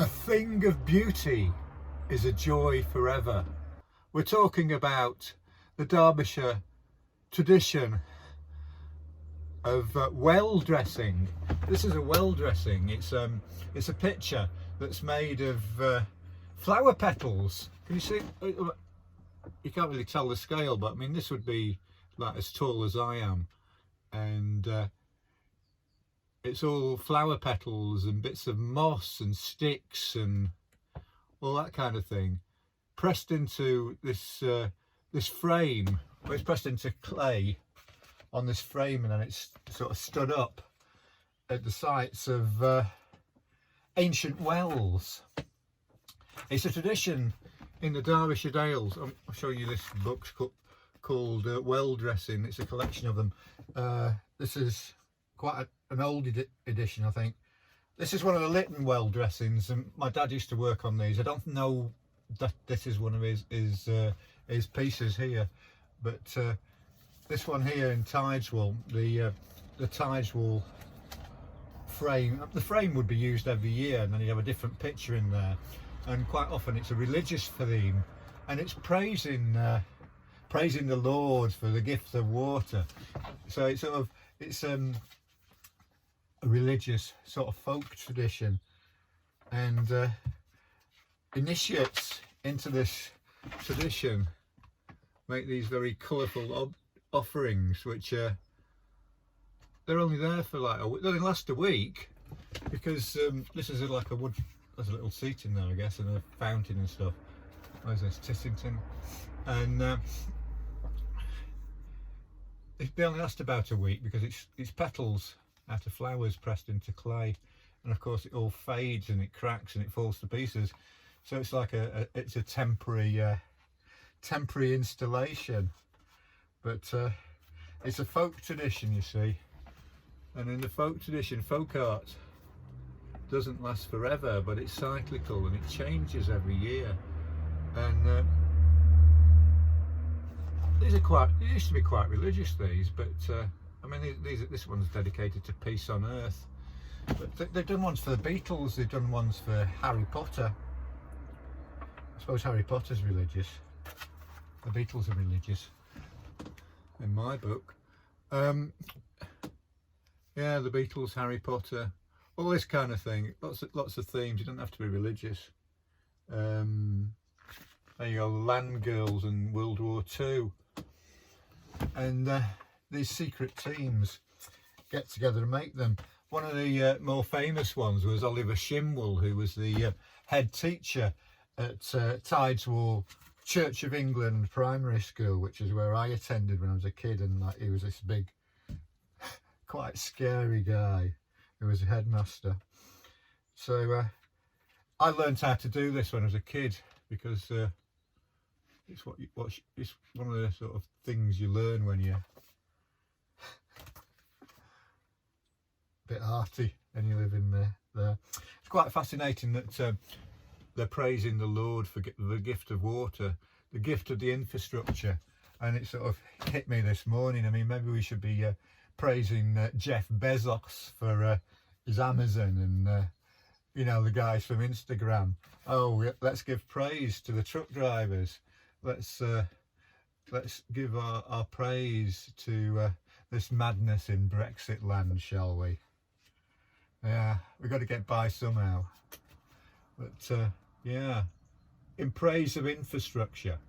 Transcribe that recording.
A thing of beauty is a joy forever. We're talking about the Derbyshire tradition of well dressing. This is a well dressing. It's a picture that's made of flower petals. Can you see? You can't really tell the scale, but I mean this would be like as tall as I am, and it's all flower petals and bits of moss and sticks and all that kind of thing, pressed into this this frame. Well, it's pressed into clay on this frame, and then it's sort of stood up at the sites of ancient wells. It's a tradition in the Derbyshire Dales. I'll show you this book called Well Dressing. It's a collection of them. This is quite an old edition, I think. This is one of the Lytton well dressings, and my dad used to work on these. I don't know that this is one of his pieces here, but this one here in Tideswell, the Tideswell frame, the frame would be used every year, and then you'd have a different picture in there, and quite often it's a religious theme, and it's praising the Lord for the gift of water. So it's sort of a religious sort of folk tradition, and initiates into this tradition make these very colourful offerings, which they're only there for like they only last a week, because this is like a wood. There's a little seat in there, I guess, and a fountain and stuff. Where's this? Tissington, and they only last about a week because it's petals out of flowers pressed into clay, and of course it all fades and it cracks and it falls to pieces. So it's like it's a temporary installation, but it's a folk tradition, you see. And in the folk tradition, folk art doesn't last forever, but it's cyclical and it changes every year. And these are it used to be quite religious, these, but I mean this one's dedicated to peace on earth. But they've done ones for the Beatles, they've done ones for Harry Potter. I suppose Harry Potter's religious. The Beatles are religious in my book. Yeah, the Beatles, Harry Potter, all this kind of thing. Lots of themes. You don't have to be religious. There you go, Land Girls and World War II. And these secret teams get together and make them. One of the more famous ones was Oliver Shimwell, who was the head teacher at Tideswell Church of England Primary School, which is where I attended when I was a kid, and like, he was this big, quite scary guy who was a headmaster. So I learned how to do this when I was a kid, because it's it's one of the sort of things you learn when you're a bit arty and you live in there. It's quite fascinating that they're praising the Lord for the gift of water, the gift of the infrastructure, and it sort of hit me this morning. I mean, maybe we should be praising Jeff Bezos for his Amazon, and you know, the guys from Instagram. Oh, let's give praise to the truck drivers. Let's give our praise to this madness in Brexit land, shall we? Yeah, we've got to get by somehow. But yeah, in praise of infrastructure.